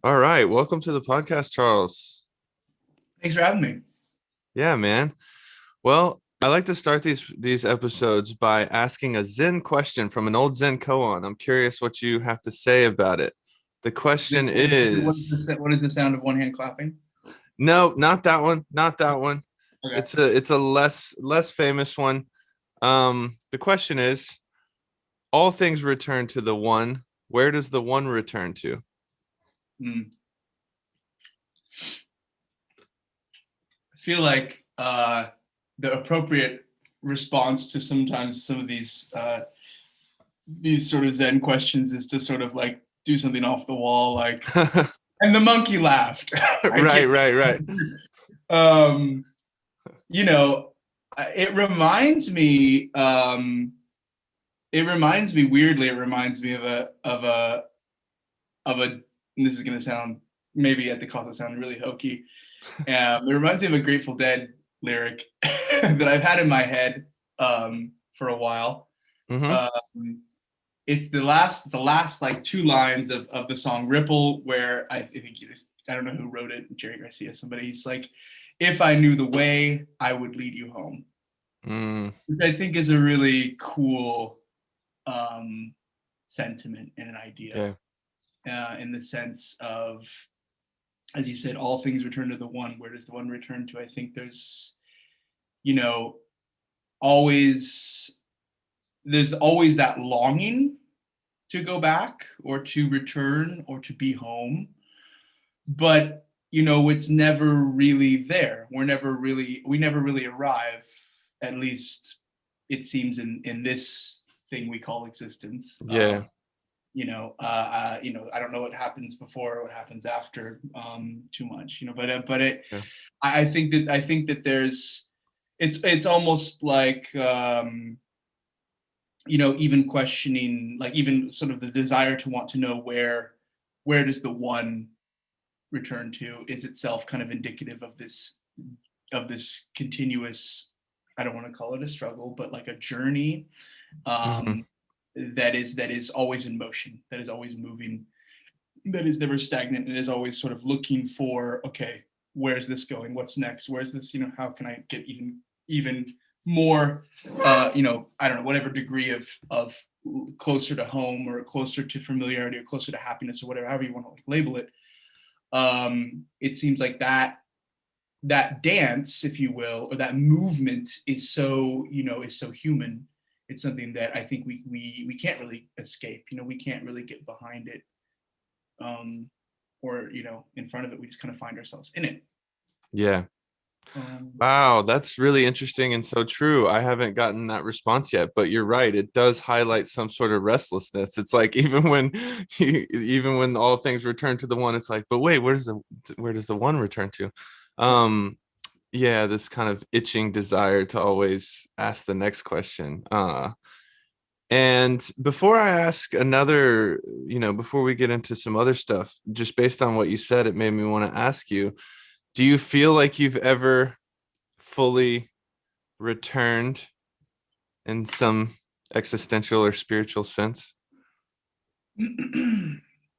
All right, welcome to the podcast, Charles. Thanks for having me. Yeah, man. Well, I like to start these episodes by asking a Zen question from an old Zen koan. I'm curious what you have to say about it. The question is, What is the sound of one hand clapping? no, not that one, not that one. Okay. It's a less famous one. The question is, all things return to the one. Where does the one return to? Hmm. I feel like the appropriate response to sometimes some of these sort of Zen questions is to sort of like do something off the wall, like, and the monkey laughed. I Right, can't. right, right. Um, you know, it reminds me. It reminds me weirdly. It reminds me of a. And this is going to sound maybe at the cost of sounding really hokey. It reminds me of a Grateful Dead lyric that I've had in my head for a while. Mm-hmm. Um, it's the last like two lines of the song Ripple, where I think I don't know who wrote it, Jerry Garcia, somebody. He's like, "If I knew the way, I would lead you home," Mm, which I think is a really cool um, sentiment and an idea, yeah. in the sense of, as you said, all things return to the one. Where does the one return to? I think you know, always there's always that longing to go back or to return or to be home, but it's never really there. We never really arrive, at least it seems, in this thing we call existence. Yeah. I don't know what happens before or what happens after, too much, but Yeah. I think that there's, it's almost like, even questioning, like, even sort of the desire to want to know where does the one return to, is itself kind of indicative of this continuous, I don't want to call it a struggle, but like a journey, Hmm. um, that is always in motion, that is always moving, that is never stagnant, and is always sort of looking for, okay, where's this going? What's next? Where's this? How can I get even more? I don't know, whatever degree of closer to home, or closer to familiarity, or closer to happiness, or whatever, however you want to label it. It seems like that dance, if you will, or that movement is so human. It's something that I think we can't really escape. We can't really get behind it, or in front of it. We just kind of find ourselves in it. Yeah. Um, Wow, that's really interesting and so true. I haven't gotten that response yet, but you're right. It does highlight some sort of restlessness. It's like even when even when all things return to the one, it's like, but wait, where does the one return to? Um, yeah, this kind of itching desire to always ask the next question. And before I ask another, before we get into some other stuff, just based on what you said, it made me want to ask you, do you feel like you've ever fully returned in some existential or spiritual sense?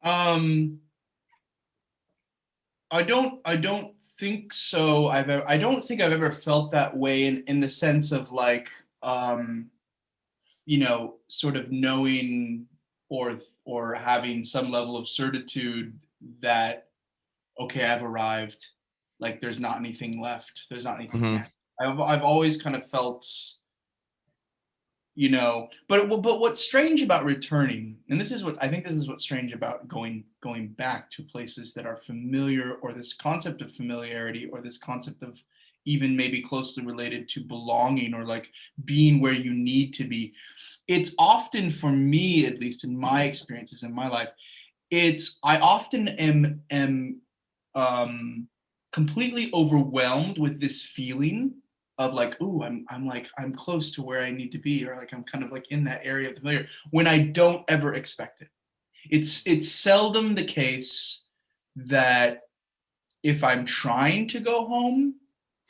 um, I don't think so. I don't think I've ever felt that way, in the sense of like, sort of knowing, or having some level of certitude that, okay, I've arrived. Like, there's not anything left. There's not anything Hmm. next. I've always kind of felt, but what's strange about returning, and this is what's strange about going back to places that are familiar, or this concept of familiarity, or this concept of even maybe closely related to belonging, or like being where you need to be. It's often, for me, at least in my experiences in my life, I often am um, completely overwhelmed with this feeling of like, ooh, I'm close to where I need to be, or like I'm kind of like in that area of the familiar, when I don't ever expect it. It's seldom the case that, if I'm trying to go home,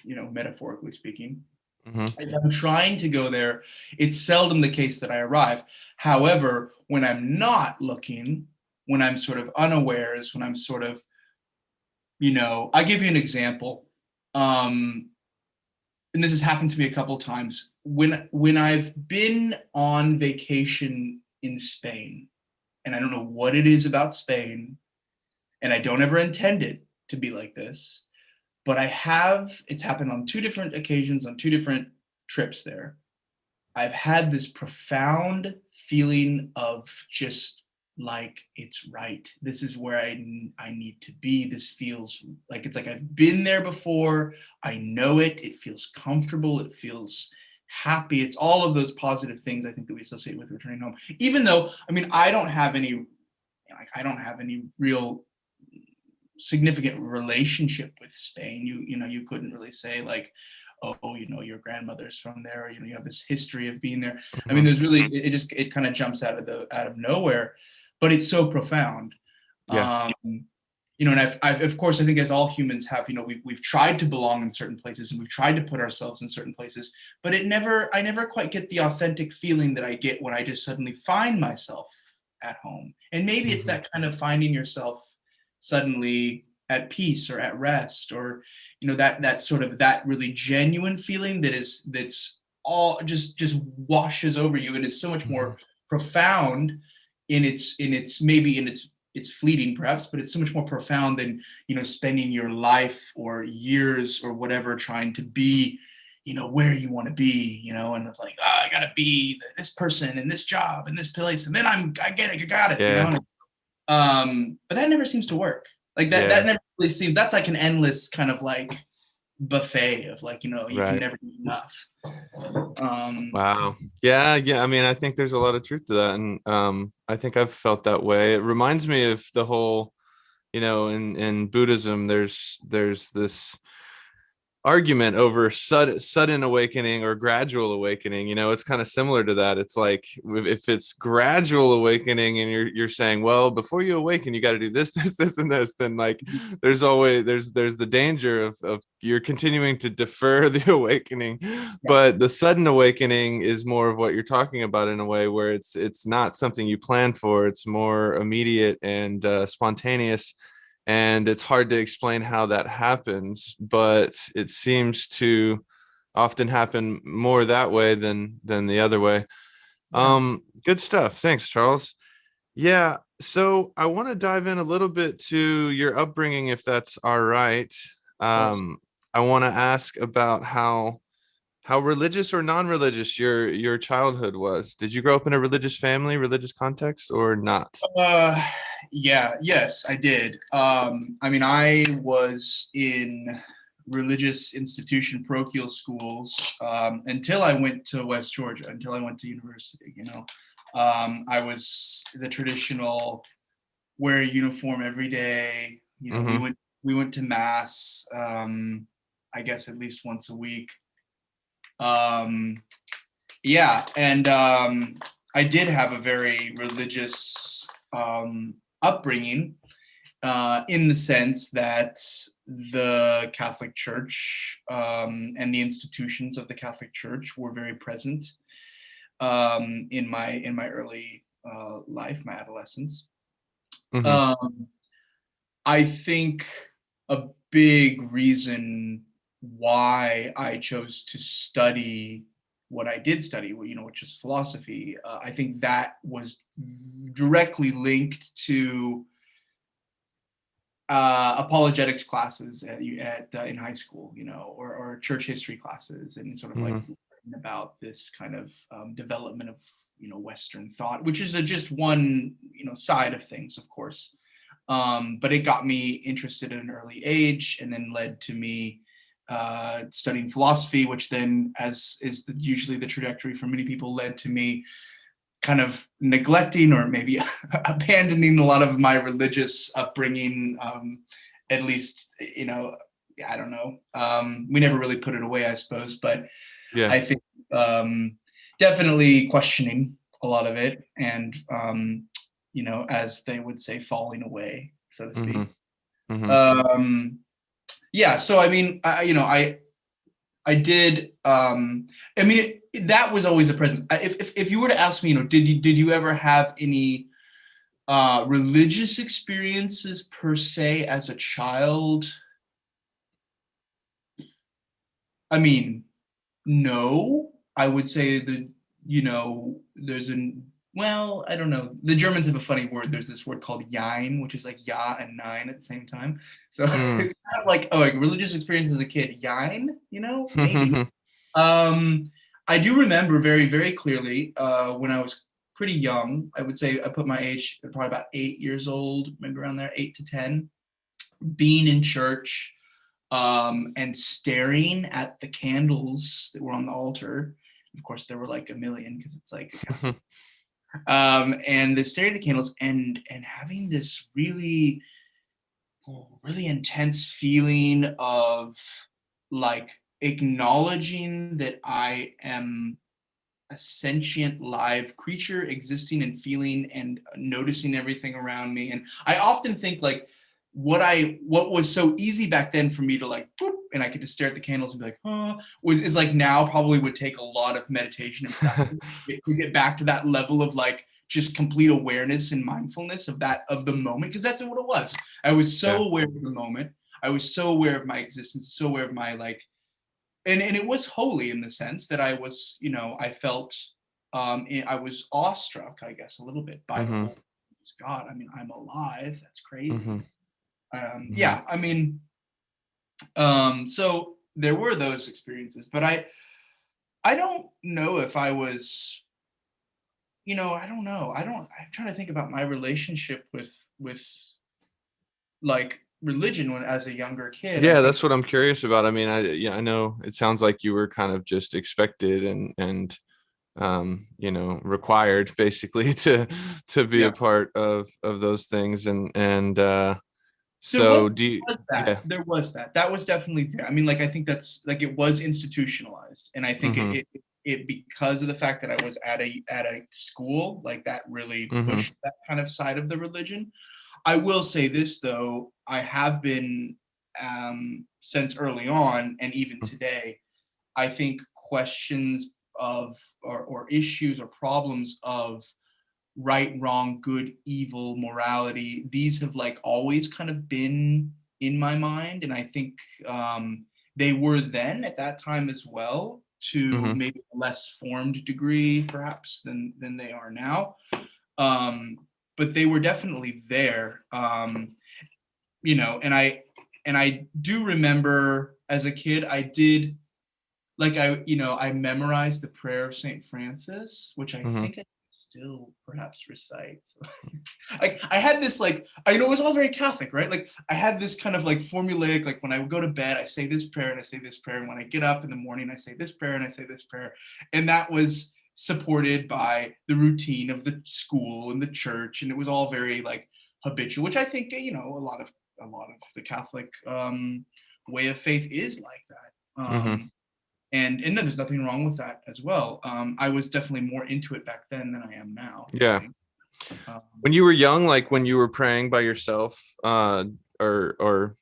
metaphorically speaking, Hmm. if I'm trying to go there, it's seldom the case that I arrive. However, when I'm not looking, when I'm sort of unawares, when I'm sort of, I give you an example. And this has happened to me a couple times. When I've been on vacation in Spain, and I don't know what it is about Spain, and I don't ever intend it to be like this, but it's happened on two different occasions on two different trips there. I've had this profound feeling of just like, it's right. This is where I need to be. This feels like, it's like I've been there before. I know it. It feels comfortable. It feels happy. It's all of those positive things I think that we associate with returning home. Even though, I mean, I don't have any real significant relationship with Spain. You couldn't really say like, oh, your grandmother's from there, or you have this history of being there. I mean, Mhm. there's really, it kind of jumps out of nowhere, but it's so profound. Yeah. And I've of course, I think as all humans have, we've tried to belong in certain places, and we've tried to put ourselves in certain places, but I never quite get the authentic feeling that I get when I just suddenly find myself at home. And maybe it's Mhm. that kind of finding yourself suddenly at peace or at rest, or that sort of, that really genuine feeling that's all just washes over you. It is so much Mhm. more profound in its maybe in it's fleeting perhaps, but it's so much more profound than spending your life or years or whatever trying to be where you want to be, and it's like, oh, I gotta be this person and this job and this place, and then I get it, I got it, Yeah. but that never seems to work. Like that Yeah. never really seems. That's like an endless kind of like buffet of like, you can Right. never get enough. Um, Wow. Yeah, yeah. I mean, I think there's a lot of truth to that. And I think I've felt that way. It reminds me of the whole, in Buddhism, there's this argument over sudden awakening or gradual awakening. It's kind of similar to that. It's like if it's gradual awakening and you're saying, well, before you awaken you got to do this this and this, then like there's the danger of you're continuing to defer the awakening. yeah, But the sudden awakening is more of what you're talking about, in a way where it's not something you plan for. It's more immediate and spontaneous, and it's hard to explain how that happens, but it seems to often happen more that way than the other way. yeah, Good stuff. Thanks, Charles. Yeah, so I want to dive in a little bit to your upbringing, if that's all right. of course. um I want to ask about how religious or non-religious your childhood was. Did you grow up in a religious family, religious context, or not? Uh, yeah, yes, I did. I mean, I was in religious institution parochial schools until I went to West Georgia, until I went to university. I was the traditional wear a uniform every day. We Mm-hmm. went to mass. I guess at least once a week. Um, yeah, and I did have a very religious upbringing, in the sense that the Catholic Church and the institutions of the Catholic Church were very present in my early life, my adolescence. Mm-hmm. Um, I think a big reason why I chose to study what I did study, which is philosophy, I think that was directly linked to apologetics classes in high school, or church history classes, and sort of like Mm-hmm. about this kind of development of Western thought, which is just one side of things, of course. But it got me interested at an early age, and then led to me studying philosophy, which then, as is usually the trajectory for many people, led to me kind of neglecting or maybe abandoning a lot of my religious upbringing. At least, I don't know. We never really put it away, I suppose, but Yeah. I think definitely questioning a lot of it, and as they would say, falling away, so to Mm-hmm. speak. Mm-hmm. Um, yeah. So I mean, I did. I mean, that was always a presence. If you were to ask me, did you ever have any Religious experiences per se as a child, I mean, no, I would say that, there's well, I don't know. The Germans have a funny word. There's this word called Jein, which is like ja and nine at the same time. So Mm. it's kind of like, oh, like religious experience as a kid, Jein, maybe. Um, I do remember very, very clearly when I was pretty young. I would say I put my age at probably about 8 years old, maybe around there, 8 to 10, being in church and staring at the candles that were on the altar. Of course, there were like a million because it's like a Catholic. And the staring at the candles and having this really, really intense feeling of like acknowledging that I am a sentient live creature existing and feeling and noticing everything around me. And I often think like what was so easy back then for me to like boop, and I could just stare at the candles and be like, oh, is like now probably would take a lot of meditation and practice to get back to that level of like just complete awareness and mindfulness of the moment, because that's what it was. I was Yeah. so aware of the moment. I was so aware of my existence, so aware of my like, and it was holy in the sense that I was, I felt, I was awestruck, I guess, a little bit by the Mhm. whole God. I mean, I'm alive. That's crazy. Mhm. Mhm. Yeah, I mean, so there were those experiences, but I don't know if I was, I don't know. I'm trying to think about my relationship with like religion when as a younger kid. I Yeah, think, that's what I'm curious about. I mean, I know it sounds like you were kind of just expected and required basically to be a yeah. part of those things and There was, so do you, was that. yeah. There was that. That was definitely there. I mean, like I think that's like it was institutionalized, and I think Mhm. it because of the fact that I was at a school like that really Mhm. pushed that kind of side of the religion. I will say this though, I have been since early on, and even today, I think questions of or issues or problems of right, wrong, good, evil, morality, these have like always kind of been in my mind. And I think they were then at that time as well, to Mhm. maybe a less formed degree perhaps than they are now. Um, but they were definitely there. And I do remember as a kid, I did like I memorized the prayer of Saint Francis, which I Mhm. think I still perhaps recite. I had this like, I know it was all very Catholic, right? Like I had this kind of like formulaic, like when I would go to bed, I say this prayer and I say this prayer, and when I get up in the morning, I say this prayer and I say this prayer, and that was supported by the routine of the school and the church, and it was all very like habitual, which I think a lot of the Catholic way of faith is like that. Mhm. And no, there's nothing wrong with that as well. I was definitely more into it back then than I am now, I Yeah. think. Um, When you were young, like when you were praying by yourself, or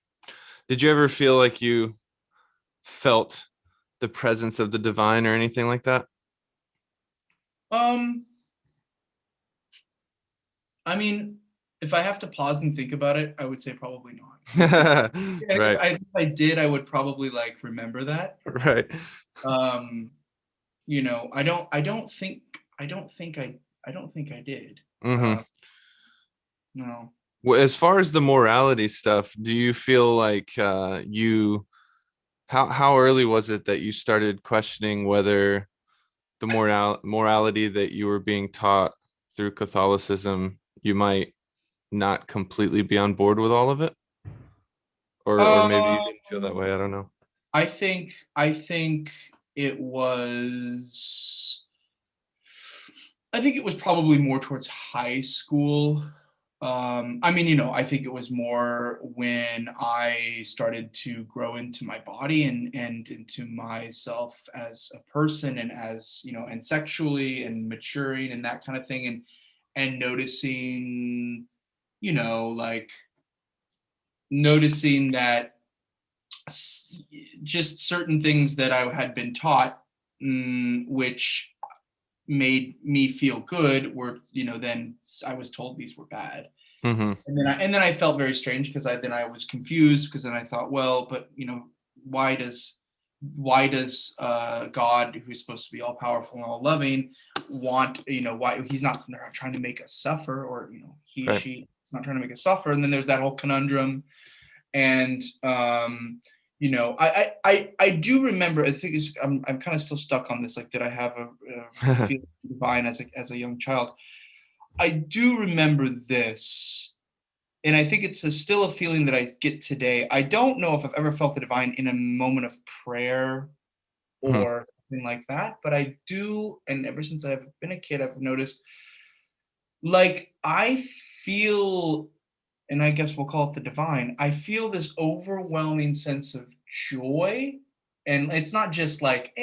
did you ever feel like you felt the presence of the divine or anything like that? um, I mean, if I have to pause and think about it, I would say probably not. Right. If I did, I would probably like remember that. Right. Um, I don't think I did. Hmm. No. Well, as far as the morality stuff, do you feel like how early was it that you started questioning whether the morality that you were being taught through Catholicism, you might not completely be on board with all of it? Or maybe you didn't feel that Um, way. I don't know. I think it was. I think it was probably more towards high school. I mean, I think it was more when I started to grow into my body and into myself as a person, and as, and sexually and maturing and that kind of thing, and noticing, like noticing that just certain things that I had been taught, which made me feel good were, then I was told these were bad. Hmm. And then I felt very strange because I was confused, because then I thought, well, but why does God, who's supposed to be all powerful and all loving, want, why he's not trying to make us suffer, or he, Right. she, it's not trying to make us suffer. And then there's that whole conundrum. And I do remember, I think I'm kind of still stuck on this, like, did I have a feeling divine as a young child? I do remember this, and I think it's still a feeling that I get today. I don't know if I've ever felt the divine in a moment of prayer Mhm. or something like that, but I do, and ever since I've been a kid, I've noticed, like, I feel, and I guess we'll call it the divine, I feel this overwhelming sense of joy. And it's not just like,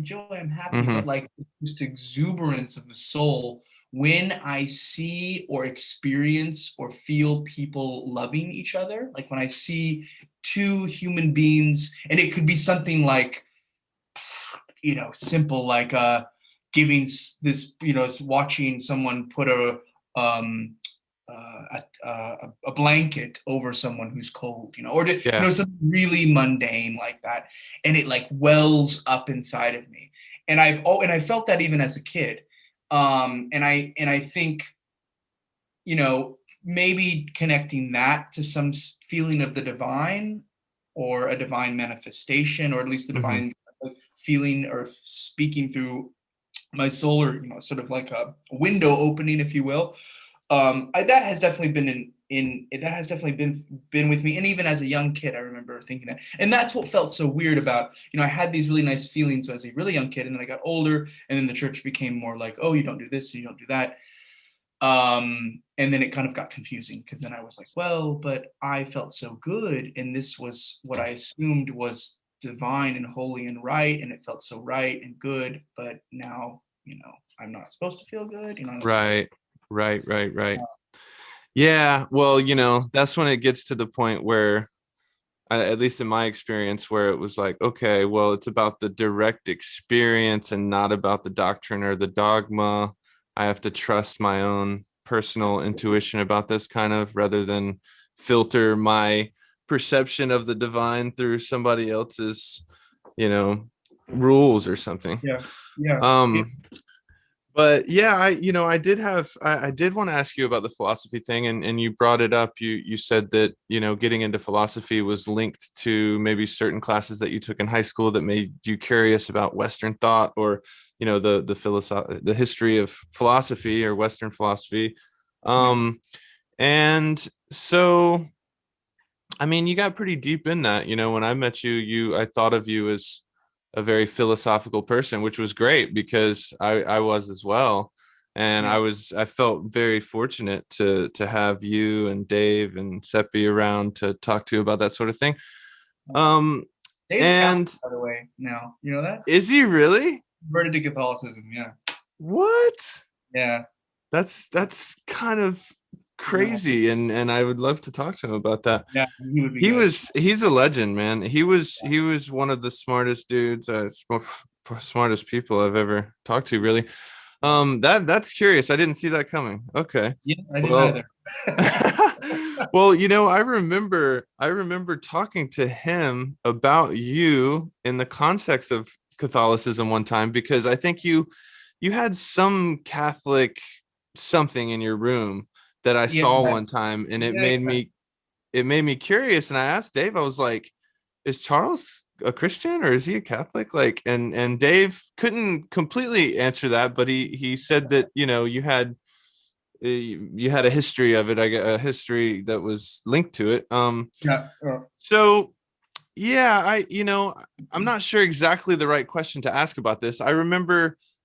joy, I'm happy, but Mhm. like just exuberance of the soul when I see or experience or feel people loving each other. Like when I see two human beings, and it could be something like, simple, like giving this, watching someone put a blanket over someone who's cold, or Yeah. something really mundane like that, and it like wells up inside of me. And I felt that even as a kid, and I think, maybe connecting that to some feeling of the divine, or a divine manifestation, or at least the Mhm. divine feeling or speaking through my soul, or sort of like a window opening, if you will. That has definitely been that has definitely been with me. And even as a young kid, I remember thinking that. And that's what felt so weird about, I had these really nice feelings as a really young kid, and then I got older, and then the church became more like, oh, you don't do this and you don't do that. And then it kind of got confusing, because then I was like, well, but I felt so good, and this was what I assumed was divine and holy and right, and it felt so right and good, but now, I'm not supposed to feel good, I'm not supposed Right. Right. Right. to. Right. Yeah. Well, that's when it gets to the point where, at least in my experience, where it was like, okay, well, it's about the direct experience and not about the doctrine or the dogma. I have to trust my own personal intuition about this, kind of, rather than filter my perception of the divine through somebody else's, you know, rules or something. Yeah, yeah, yeah, Um, but yeah, I did want to ask you about the philosophy thing, and you brought it up. You said that, getting into philosophy was linked to maybe certain classes that you took in high school that made you curious about Western thought, or, the history of philosophy or Western philosophy. yeah, Um, and so, I mean, you got pretty deep in that. When I met you, I thought of you as a very philosophical person, which was great because I was as well. And yeah. I felt very fortunate to have you and Dave and Seppi around to talk to about that sort of thing. Um, Dave's Catholic, and by the way. Now, you know that? is he really? Converted to Catholicism. Yeah, What? yeah, That's kind of yeah, crazy, and I would love to talk to him about that. yeah. He would be good. He's a legend, man. He was one of the smartest dudes, smartest people I've ever talked to, really. Yeah, That's curious. I didn't see that coming. Okay. yeah. I didn't Well, either. well, I remember talking to him about you in the context of Catholicism one time, because I think you had some Catholic something in your room that I Yeah, saw one time, and it yeah, made me curious. And I asked Dave, I was like, is Charles a Christian or is he a Catholic? Like, and Dave couldn't completely answer that, but he said that, you had a history of it, a history that was linked to it. yeah. So yeah, I'm not sure exactly the right question to ask about this. I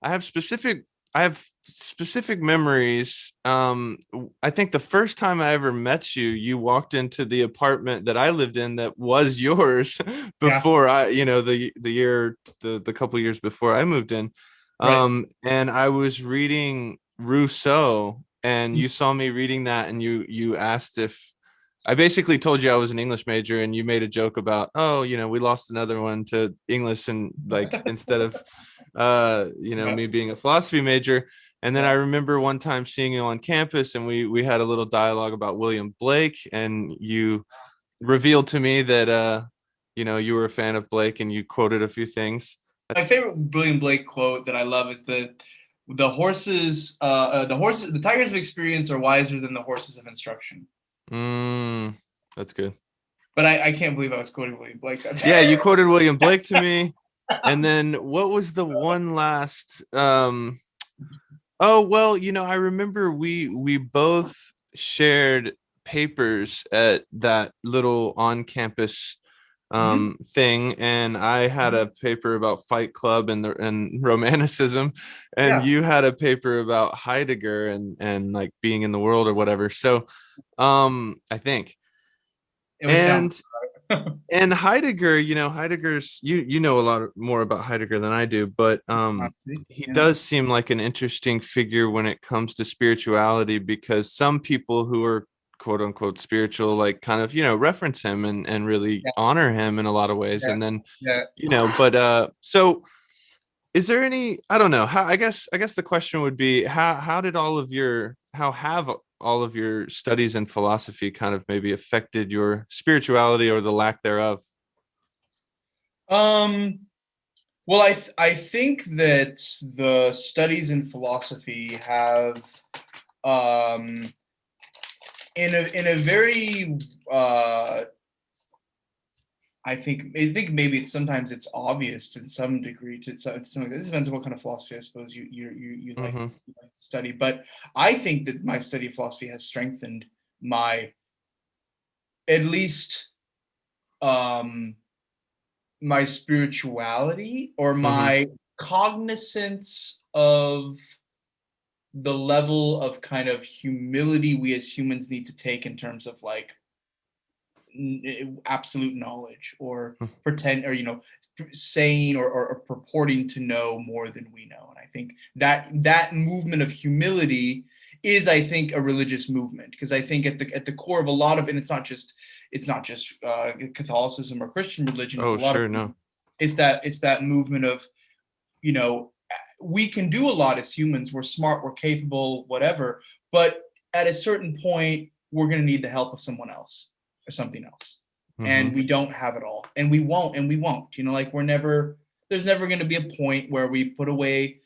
have specific I have specific memories. I think the first time I ever met you, you walked into the apartment that I lived in that was yours Yeah, before the couple years before I moved in. right. And I was reading Rousseau, and you saw me reading that, and you asked if I basically told you I was an English major, and you made a joke about, oh, we lost another one to English, and like, instead of Yeah. me being a philosophy major. And then I Yeah. remember one time seeing you on campus, and we had a little dialogue about William Blake, and you revealed to me that you were a fan of Blake, and you quoted a few things. My favorite William Blake quote that I love is the tigers of experience are wiser than the horses of instruction. Mm, that's good. But I can't believe I was quoting William Blake. That's Yeah, you quoted William Blake to me. And then what was the one last oh well, I remember we both shared papers at that little on-campus Mhm. thing, and I had Mhm. a paper about Fight Club and romanticism, and Yeah, you had a paper about Heidegger and like being in the world or whatever. So I think. it was sound. And and Heidegger, Heidegger's you know a lot more about Heidegger than I do, but he Yeah, does seem like an interesting figure when it comes to spirituality, because some people who are quote unquote spiritual like kind of, reference him and really yeah, honor him in a lot of ways. yeah, And then, yeah. but so is there any, I don't know, how, I guess the question would be, how have all of your studies in philosophy kind of maybe affected your spirituality or the lack thereof? Um, well, I think that the studies in philosophy have, um, in a very, I think maybe sometimes it's obvious to some degree to some this depends on what kind of philosophy I suppose you like Mm-hmm. you like to study. But I think that my study of philosophy has strengthened my, at least, um my spirituality, or Mm-hmm. my cognizance of the level of kind of humility we as humans need to take in terms of like absolute knowledge, or pretend, or saying, or purporting to know more than we know. And I think that that movement of humility is, I think, a religious movement, because I think at the core of a lot of, and it's not just Catholicism or Christian religion, it's Oh, a lot of, sure, no. it's that movement of, you know we can do a lot as humans, we're smart, we're capable, whatever, but at a certain point we're going to need the help of someone else or something else, Mm-hmm. and we don't have it all, and we won't, like, there's never going to be a point where we put away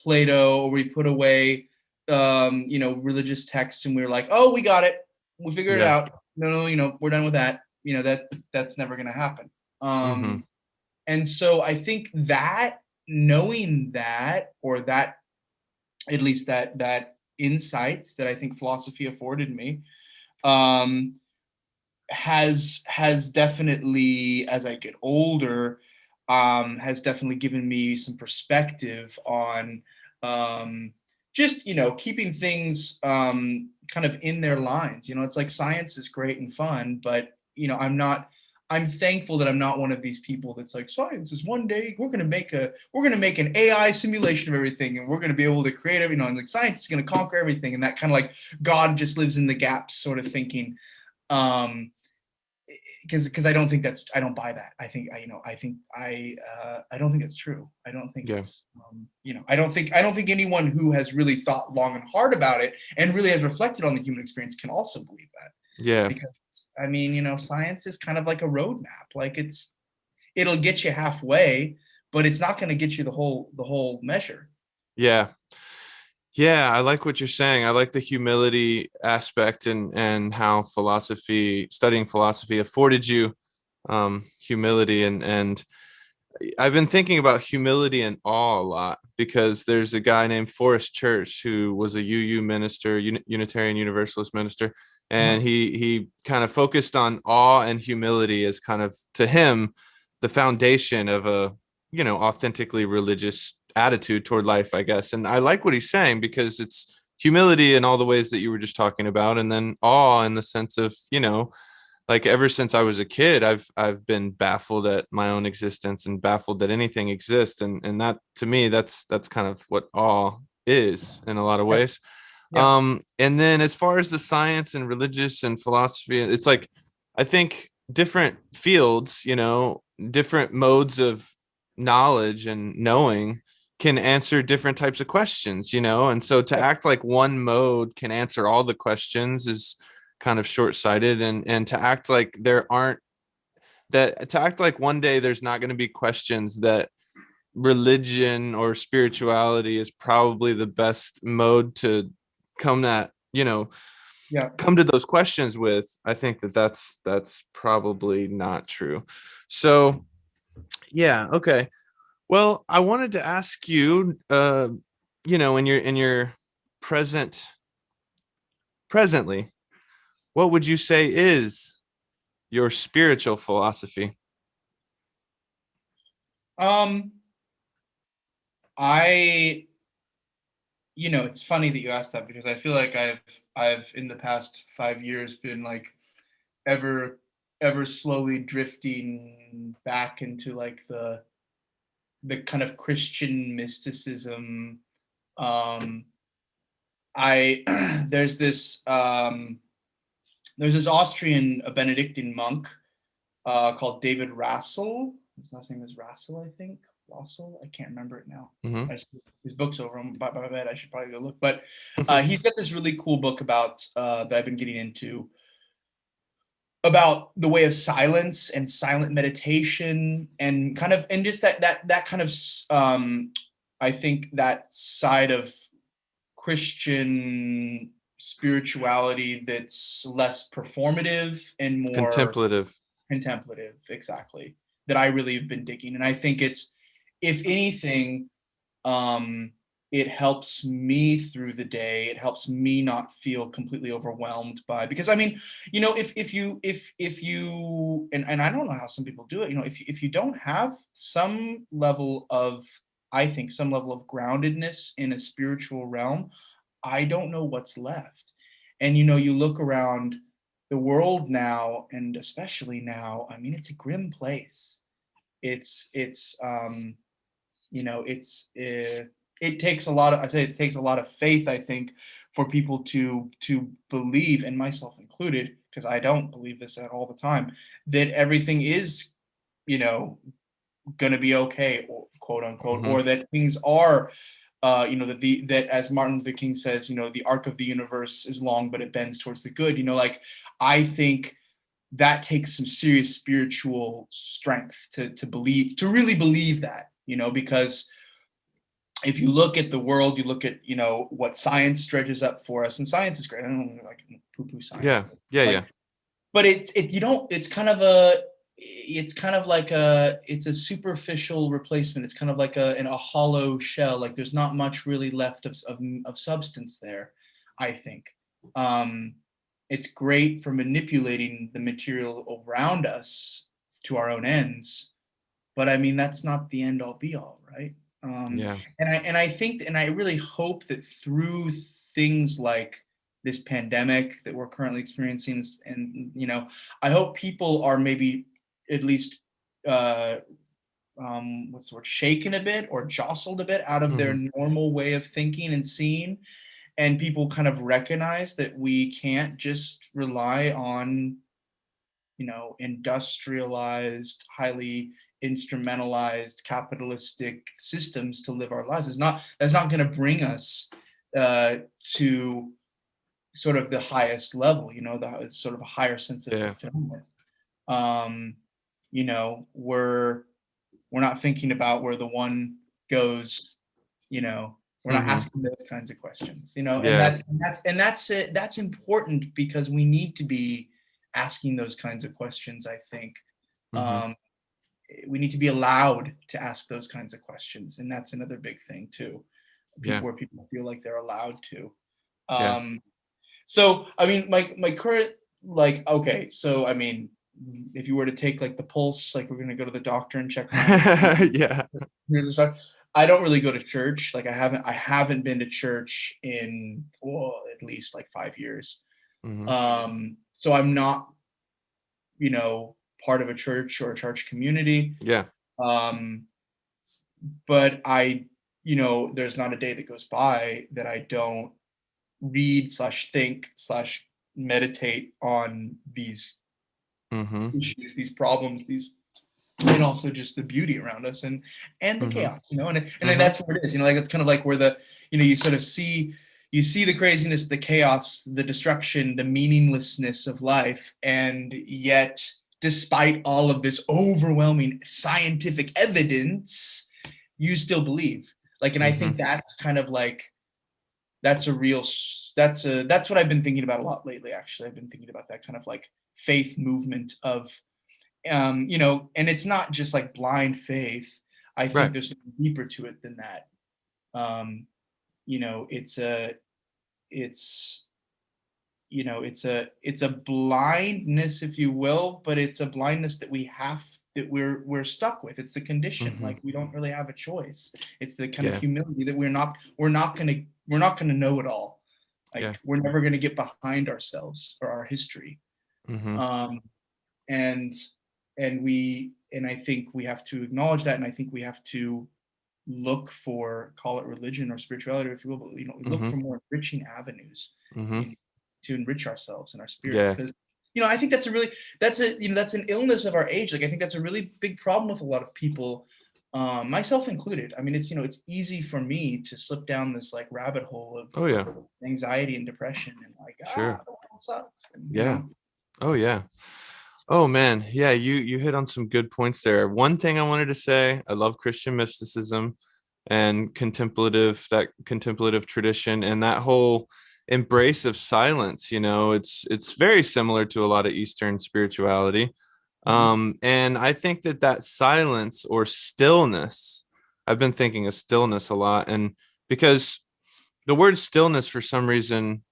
Plato, or we put away religious texts, and we're like, oh, we got it, we figured it Yeah. out. No, no, we're done with that. That's never going to happen. Mm-hmm. And so I think that, knowing that, or that, at least that insight that I think philosophy afforded me, um, has definitely, as I get older, has definitely given me some perspective on, um, just keeping things, kind of in their lines. It's like science is great and fun, but I'm thankful that I'm not one of these people that's like, science is one day we're gonna make an AI simulation of everything, and we're gonna be able to create and like science is gonna conquer everything, and that kind of like God just lives in the gaps sort of thinking. Um, because I don't buy that. I don't think it's true. I don't think Yeah. it's I don't think anyone who has really thought long and hard about it, and really has reflected on the human experience, can also believe that. Yeah. Because science is kind of like a roadmap. Like, it'll get you halfway, but it's not going to get you the whole measure. Yeah. Yeah, I like what you're saying. I like the humility aspect, and how studying philosophy afforded you humility, and I've been thinking about humility and awe a lot, because there's a guy named Forrest Church who was a UU minister, Unitarian Universalist minister, and Uh-huh. he kind of focused on awe and humility as kind of, to him, the foundation of a, authentically religious attitude toward life, I guess. And I like what he's saying, because it's humility in all the ways that you were just talking about, and then awe in the sense of, like, ever since I was a kid, I've been baffled at my own existence and baffled that anything exists, and that, to me, that's kind of what awe is in a lot of Yeah. ways. Yeah. And then as far as the science and religious and philosophy, it's like, I think different fields, different modes of knowledge and knowing, can answer different types of questions, and so to act like one mode can answer all the questions is kind of short-sighted, and to act like there aren't that to act like one day there's not going to be questions, that religion or spirituality is probably the best mode to come at, Yeah. come to those questions with. I think that's probably not true. So yeah, okay. Well, I wanted to ask you, in your present presently, what would you say is your spiritual philosophy? Um, I, it's funny that you asked that because I feel like I've in the past 5 years been like ever ever slowly drifting back into like the kind of Christian mysticism. Um, I there's this Austrian Benedictine monk called David Rassel. His last name is Rassel, I think. Rassel, I can't remember it now. Mm-hmm. His book's over by my bed. I should probably go look. But he's got this really cool book about that I've been getting into about the way of silence and silent meditation and kind of and just that kind of I think that side of Christian spirituality that's less performative and more Contemplative. contemplative, exactly, that I really have been digging. And I think it's, if anything, um, it helps me through the day. It helps me not feel completely overwhelmed by, because I mean, if you and I don't know how some people do it, if you don't have some level of, I think, some level of groundedness in a spiritual realm, I don't know what's left. And you look around the world now, and especially now, I mean, it's a grim place. It's it takes a lot of, I say it takes a lot of faith, I think, for people to believe, and myself included, because I don't believe this at all the time, that everything is, you know, going to be okay, or quote unquote, Mm-hmm. or that things are, that as Martin Luther King says, the arc of the universe is long, but it bends towards the good. Like, I think that takes some serious spiritual strength to believe, to really believe that, because if you look at the world, you look at, what science dredges up for us, and science is great. I don't like poo-poo science, Yeah. Yeah. like, Yeah. but you don't, it's kind of like it's a superficial replacement. It's kind of like in a hollow shell. Like, there's not much really left of substance there, I think. um it's great for manipulating the material around us to our own ends, but I mean, that's not the end all be all, right? um Yeah. and I think, and I really hope that through things like this pandemic that we're currently experiencing, and I hope people are maybe at least uh what's the word, shaken a bit or jostled a bit out of their Mm-hmm. normal way of thinking and seeing, and people kind of recognize that we can't just rely on, industrialized, highly instrumentalized capitalistic systems to live our lives. That's not going to bring us to sort of the highest level, the sort of a higher sense of Yeah. fulfillment. um we're not thinking about where the one goes, we're not Mm-hmm. asking those kinds of questions, and Yeah. that's it. That's important because we need to be asking those kinds of questions, I think. Mm-hmm. um, we need to be allowed to ask those kinds of questions, and that's another big thing too. Yeah. Where people feel like they're allowed to. Yeah. um, so I mean, my current, like, okay, so I mean, if you were to take like the pulse, like we're gonna go to the doctor and check my, Yeah. here's the stuff. I don't really go to church. Like, I haven't been to church in, well, at least like 5 years. Mm-hmm. So I'm not, you know, part of a church or a church community. Yeah. Um, but there's not a day that goes by that I don't read slash think slash meditate on these Mm-hmm. issues, these problems, these and also just the beauty around us, and the Mm-hmm. chaos, and then Mm-hmm. that's what it is, like, it's kind of like where the, you sort of you see the craziness, the chaos, the destruction, the meaninglessness of life, and yet despite all of this overwhelming scientific evidence, you still believe, like, and I Mm-hmm. think that's kind of like, that's a real, that's what I've been thinking about a lot lately. Actually, I've been thinking about that kind of like faith movement of, and it's not just like blind faith. I think Right. there's something deeper to it than that. Um, it's it's it's a blindness, if you will, but it's a blindness that we're stuck with. It's the condition. Mm-hmm. Like, we don't really have a choice. It's the kind of Yeah. humility that we're not gonna know it all. Yeah. Like, we're never gonna get behind ourselves or our history. Mm-hmm. Um, and and I think we have to acknowledge that, and I think we have to look for, call it religion or spirituality, if you will, but look Mm-hmm. for more enriching avenues Mm-hmm. in to enrich ourselves and our spirits, Yeah. because I think that's an illness of our age. Like, I think that's a really big problem with a lot of people, myself included. I mean, it's easy for me to slip down this like rabbit hole of Oh yeah. anxiety and depression, and like, Sure. the world sucks, and Yeah. Oh yeah. Oh man, yeah, you hit on some good points there. One thing I wanted to say, I love Christian mysticism and that contemplative tradition and that whole embrace of silence, it's very similar to a lot of Eastern spirituality. Mhm. And I think that silence or stillness, I've been thinking of stillness a lot, and because the word stillness for some reason,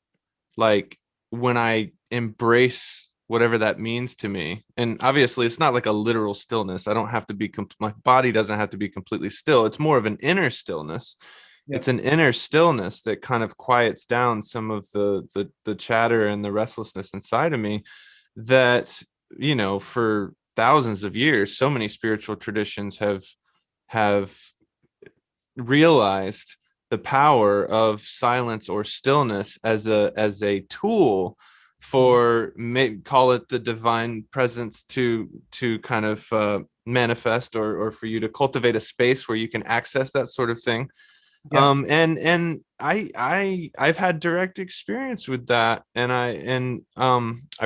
like when I embrace whatever that means to me, and obviously it's not like a literal stillness. I don't have to be, my body doesn't have to be completely still. It's more of an inner stillness. Yeah. It's an inner stillness that kind of quiets down some of the chatter and the restlessness inside of me that, for thousands of years, so many spiritual traditions have realized the power of silence or stillness as a tool Mhm. for, call it the divine presence, to kind of manifest, or for you to cultivate a space where you can access that sort of thing. Yeah. And I've had direct experience with that, and I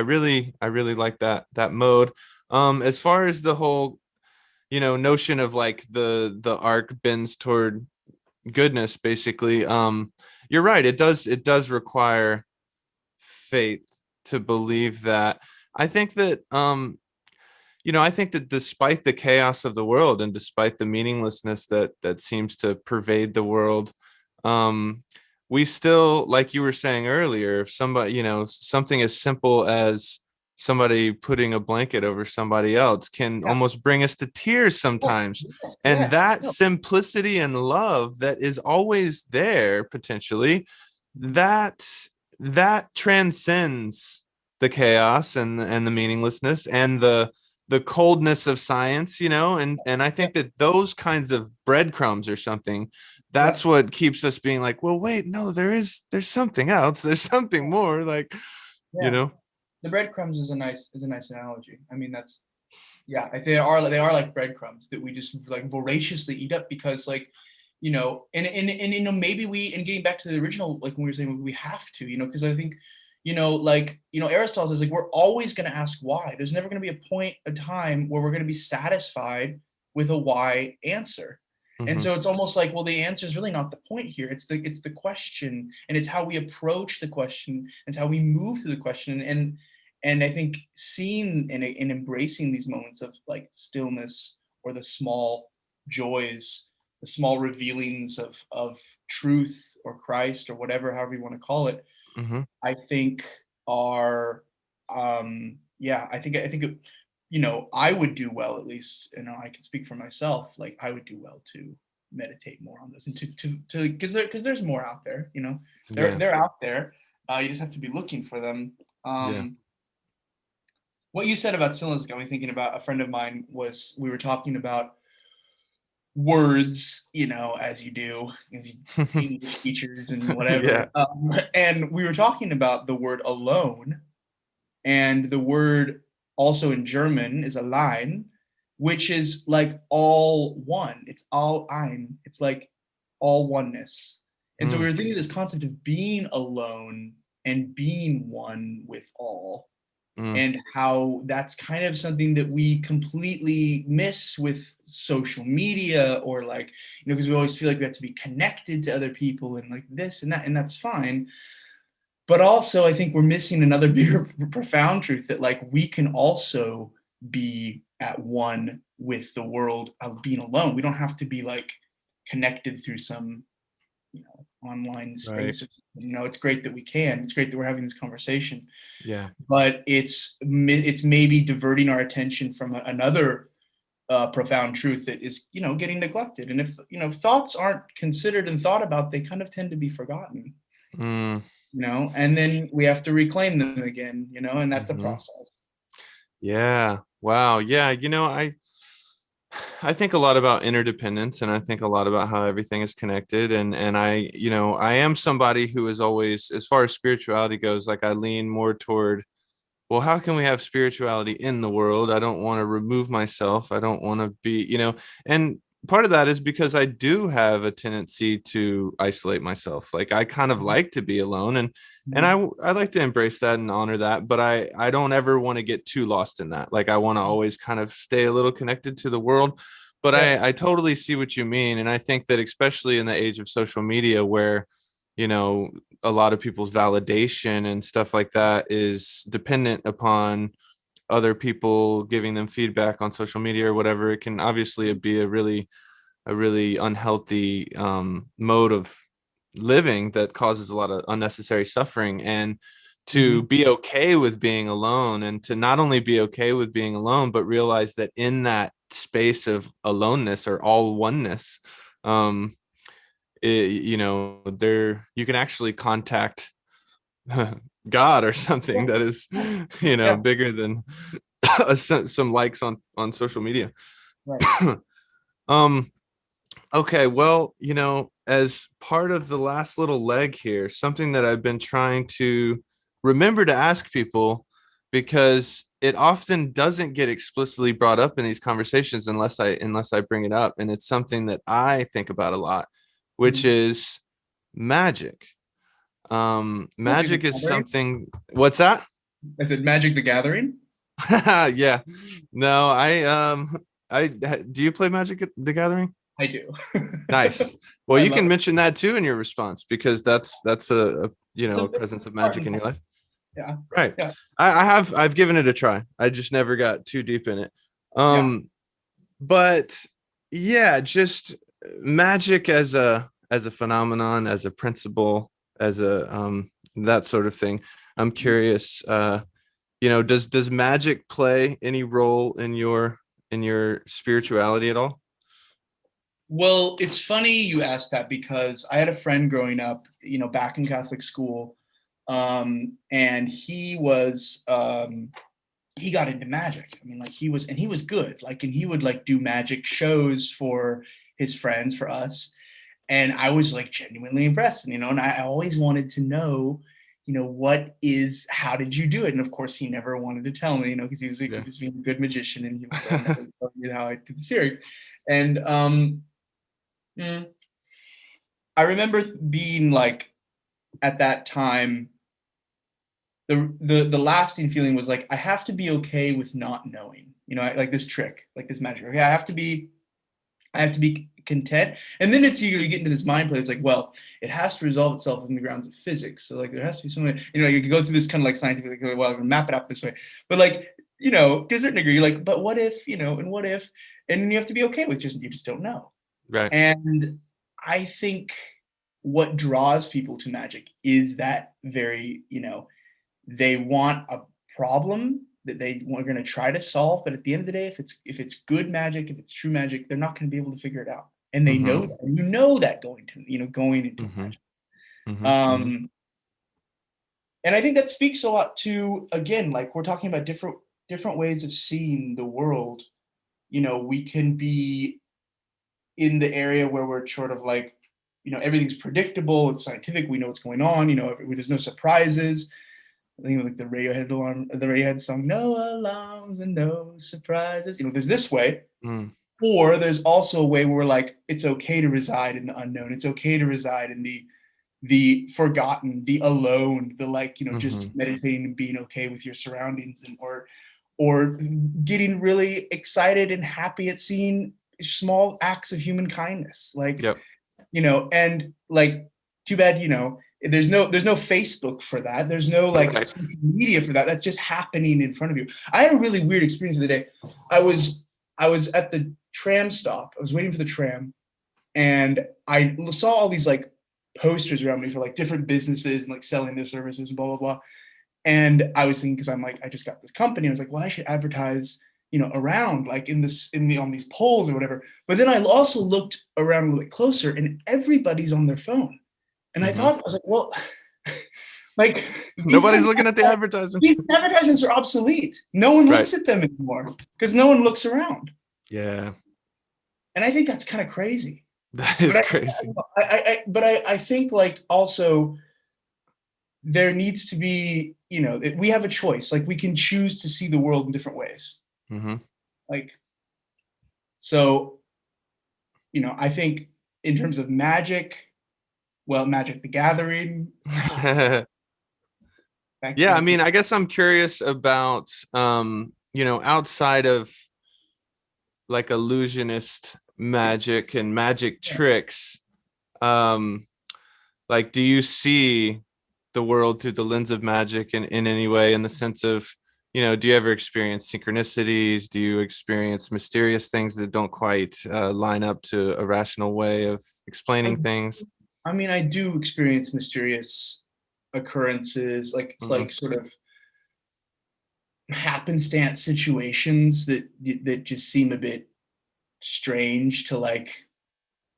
really like that mode. As far as the whole, notion of like the arc bends toward goodness, basically, you're right, it does require faith to believe that. I think that despite the chaos of the world and despite the meaninglessness that seems to pervade the world, um, we still, like you were saying earlier, if somebody, something as simple as somebody putting a blanket over somebody else can Yeah. almost bring us to tears sometimes. Yes. And Yes. that No. simplicity and love that is always there potentially, that that transcends the chaos and the meaninglessness and the coldness of science, and I Yeah. think that those kinds of breadcrumbs or something, Yeah. that's what keeps us being like, well, wait, no, there's something else, there's something more, like, you Yeah. know The breadcrumbs is a nice analogy. I mean, that's, yeah, they are like breadcrumbs that we just like voraciously eat up, because like, and maybe getting back to the original, like when we were saying, we have to, because I think, like, Aristotle says, like, we're always going to ask why. There's never going to be a time where we're going to be satisfied with a why answer. And hmm so it's almost like, well, the answer is really not the point here. It's the question, and it's how we approach the question, it's how we move through the question, and I think seeing and embracing these moments of like stillness, or the small joys, the small revealings of truth or Christ or whatever, however you want to call it, hmm I think are, yeah, I think I would do well, at least, I can speak for myself, like I would do well to meditate more on this, and to because there's more out there, they're yeah, they're out there. You just have to be looking for them. yeah. What you said about stillness got me thinking about a friend of mine. We were talking about words, as you do, as you English teachers and Yeah. whatever. And we were talking about the word alone, and the word also in German is allein, which is like all one. It's all ein. It's like all oneness. And so we Mm, were thinking of this concept of being alone and being one with all, mm, and how that's kind of something that we completely miss with social media, or like, because we always feel like we have to be connected to other people and like this and that, and that's fine. But also I think we're missing another bigger profound truth, that like we can also be at one with the world of being alone. We don't have to be like connected through some, online right. space. It's great that we can. It's great that we're having this conversation, Yeah. but it's maybe diverting our attention from another profound truth that is, getting neglected. And if thoughts aren't considered and thought about, they kind of tend to be forgotten. Mm, And then we have to reclaim them again. And that's a hmm. process. Yeah. Wow. Yeah. I think a lot about interdependence, and I think a lot about how everything is connected. And I am somebody who is always, as far as spirituality goes, like I lean more toward, well, how can we have spirituality in the world? I don't want to remove myself. I don't want to be, and part of that is because I do have a tendency to isolate myself. Like I kind of like to be alone, and Mhm. I like to embrace that and honor that, but I don't ever want to get too lost in that. Like I want to always kind of stay a little connected to the world. But Yeah. I totally see what you mean. And I think that especially in the age of social media where, you know, a lot of people's validation and stuff like that is dependent upon other people giving them feedback on social media or whatever, it can obviously be a really unhealthy mode of living that causes a lot of unnecessary suffering. And to Hmm. be okay with being alone, and to not only be okay with being alone but realize that in that space of aloneness or all oneness, um there you can actually contact God or Yeah. something that is, Yeah. bigger than some likes on social media. Right. um okay, well, as part of the last little leg here, something that I've been trying to remember to ask people, because it often doesn't get explicitly brought up in these conversations unless I bring it up, and it's something that I think about a lot, which Mhm. is magic. Magic the Magic is Gathering. something. What's that? I said Magic the Gathering. Yeah. No, do you play Magic the Gathering? I do. Nice. Well, I you love can it. mention that too in your response, because that's It's a a big presence of part magic and in your part. life. Yeah. Right. Yeah. I've given it a try. I just never got too deep in it. Yeah. But yeah, just magic as a phenomenon, as a principle, as a that sort of thing. I'm curious, does magic play any role in your spirituality at all? Well, it's funny you asked that, because I had a friend growing up, back in Catholic school, and he got into magic. I mean, like he was good, like, and he would like do magic shows for his friends, for us, and I was like genuinely impressed, and I always wanted to know, how did you do it? And of course, he never wanted to tell me, because he Yeah. was being a good magician, and he would say, "I'm not going to tell you how I did the series." And mm, I remember being like, at that time, the lasting feeling was like, I have to be okay with not knowing, like this trick, like this magic. Okay, I have to be content. And then it's you get into this mind play. It's like, well, it has to resolve itself in the grounds of physics. So like there has to be something, you can go through this kind of like scientific, like, well, map it out this way. But like, to a certain degree, you're like, but what if, and what if? And then you have to be okay with you just don't know. Right. And I think what draws people to magic is that very, they want a problem that they are going to try to solve, but at the end of the day, if it's good magic, if it's true magic, they're not going to be able to figure it out, and they know Mm-hmm. that. And that going into a Mm-hmm. magic. Mm-hmm. Mm-hmm. Um, and I think that speaks a lot to, again, like we're talking about different ways of seeing the world. We can be in the area where we're sort of like, everything's predictable, it's scientific, we know what's going on, there's no surprises. I think like the Radiohead song, "No alarms and no surprises." There's this way, Mm, or there's also a way where like it's okay to reside in the unknown. It's okay to reside in the forgotten, the alone, the like, just mm-hmm. meditating and being okay with your surroundings, and or getting really excited and happy at seeing small acts of human kindness. Like, Yep. and like, too bad, there's no Facebook for that. There's no like Right. social media for that. That's just happening in front of you. I had a really weird experience the other day. I was at the tram stop. I was waiting for the tram, and I saw all these like posters around me for like different businesses and like selling their services and blah blah blah. And I was thinking, because I'm like, I just got this company. I was like, well, I should advertise, around like on these polls or whatever. But then I also looked around a little bit closer, and everybody's on their phone. And I Mm-hmm. thought, I was like, well, like these Nobody's kinds of looking at the advertisements. these advertisements are obsolete. No one Right. looks at them anymore because no one looks around. Yeah. And I think that's kind of crazy. That But is crazy. I think like also there needs to be, we have a choice. Like we can choose to see the world in different ways. Mm-hmm. Like, so, I think in terms of magic, well, Magic the Gathering, back Yeah, I back mean, I guess I'm curious about outside of like illusionist magic and magic yeah. tricks, um, like do you see the world through the lens of magic in any way, in the sense of, do you ever experience synchronicities? Do you experience mysterious things that don't quite line up to a rational way of I, explaining things? I mean, I do experience mysterious occurrences, like it's Hmm. like sort of happenstance situations that just seem a bit strange to like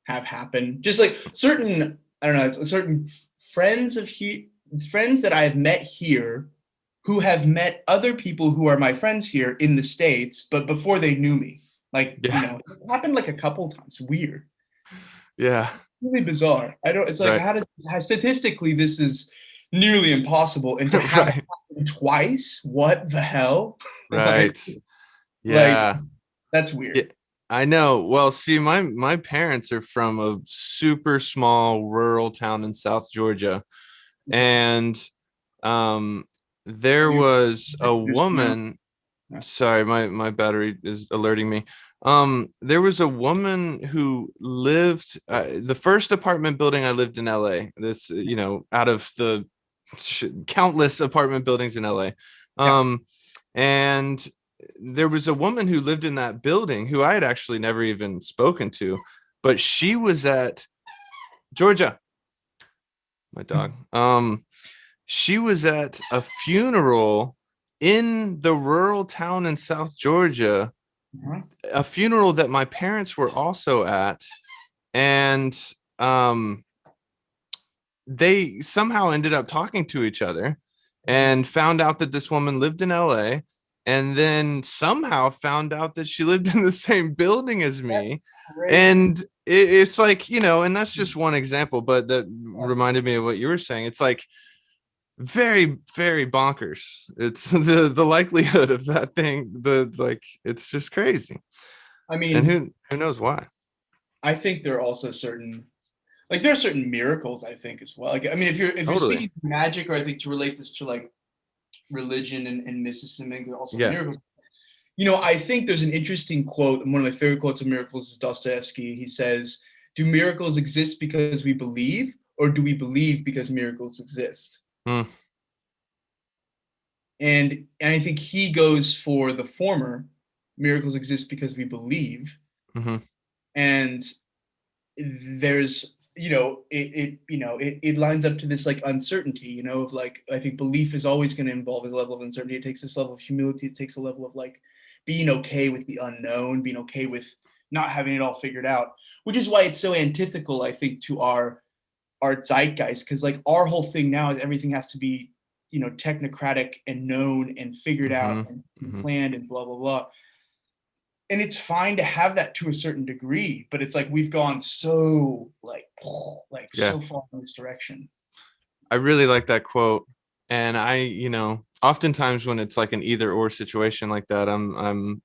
have happen. Just like certain, I don't know, certain friends of friends that I've met here who have met other people who are my friends here in the States, but before they knew me. Like, Yeah. it happened like a couple times. Weird. Yeah. Really bizarre. I don't, it's like, Right. how statistically this is nearly impossible. And to have it Right. happen twice, what the hell? like, Right. like, Yeah. that's Yeah, weird. I know. Well, see, my parents are from a super small rural town in South Georgia, Okay. and um, there Have you was a just now? woman. Yeah. Sorry, my battery is alerting me. There was a woman who lived the first apartment building I lived in LA. This, out of the countless apartment buildings in LA. Yeah. And there was a woman who lived in that building who I had actually never even spoken to, but she was at Georgia, my dog. She was at a funeral in the rural town in South Georgia, Uh-huh. a funeral that my parents were also at, and um, they somehow ended up talking to each other and found out that this woman lived in LA, and then somehow found out that she lived in the same building as That's me. crazy. And it's like, and that's just one example, but that reminded me of what you were saying. It's like very, very bonkers. It's the likelihood of that thing, the like it's just crazy. I And mean, who knows why? I think there are also certain, like there are certain miracles, I think, as well. Like, I mean, if you're Totally. speaking to magic, or I think to relate this to like religion and mysticism, I think there are also Yeah. miracles. I think there's an interesting quote, and one of my favorite quotes of miracles is Dostoevsky. He says, "Do miracles exist because we believe, or do we believe because miracles exist?" Mm, And I think he goes for the former. Miracles exist because we believe, hmm. and there's it lines up to this like uncertainty, of like, I think belief is always going to involve a level of uncertainty. It takes this level of humility. It takes a level of like being okay with the unknown, being okay with not having it all figured out, which is why it's so antithetical, I think, to our zeitgeist, because like our whole thing now is everything has to be technocratic and known and figured Hmm. out and Hmm. planned and blah blah blah. And it's fine to have that to a certain degree, but it's like we've gone so like Yeah. so far in this direction. I really like that quote. And oftentimes when it's like an either or situation like that,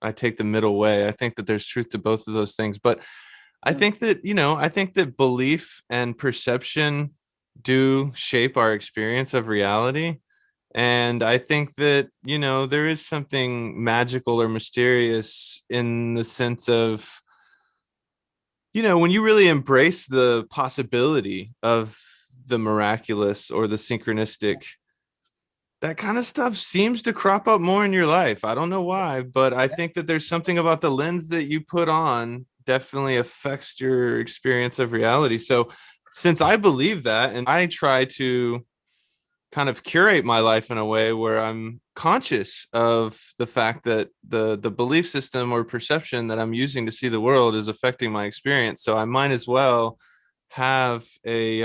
I take the middle way. I think that there's truth to both of those things, but Yeah. I think that belief and perception do shape our experience of reality. And I think that, there is something magical or mysterious in the sense of, when you really embrace the possibility of the miraculous or the synchronistic, that kind of stuff seems to crop up more in your life. I don't know why, but I think that there's something about the lens that you put on definitely affects your experience of reality. So, since I believe that, and I try to kind of curate my life in a way where I'm conscious of the fact that the belief system or perception that I'm using to see the world is affecting my experience. So I might as well have a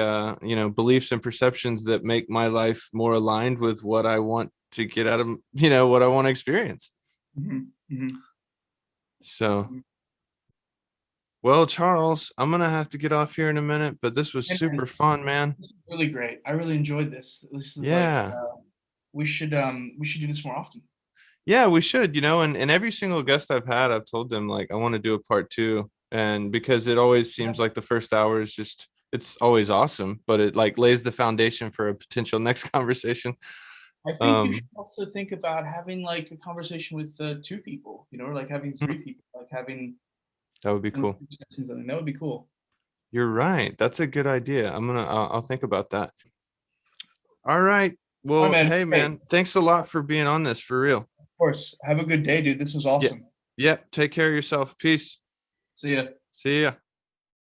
beliefs and perceptions that make my life more aligned with what I want to get out of what I want to experience. Hmm. Hmm. So, well, Charles, I'm gonna have to get off here in a minute, but this was And super fun, man. this is really great. I really enjoyed this. This is like Yeah. we should do this more often. Yeah, we should, and every single guest I've had, I've told them like I want to do a part two. And because it always Yeah. seems like the first hour is just it's always awesome, but it like lays the foundation for a potential next conversation. I think you should Um, also think about having like a conversation with two people, or like having three hmm, people, like having that would be and cool. discussing something. That would be cool. You're right. That's a good idea. I'll think about that. All right. All right, Well, man. hey Hey, man, thanks a lot for being on this for real. of course. Have a good day, dude. This was Yeah. awesome. Yeah. Take care of yourself. Peace. See ya. See ya.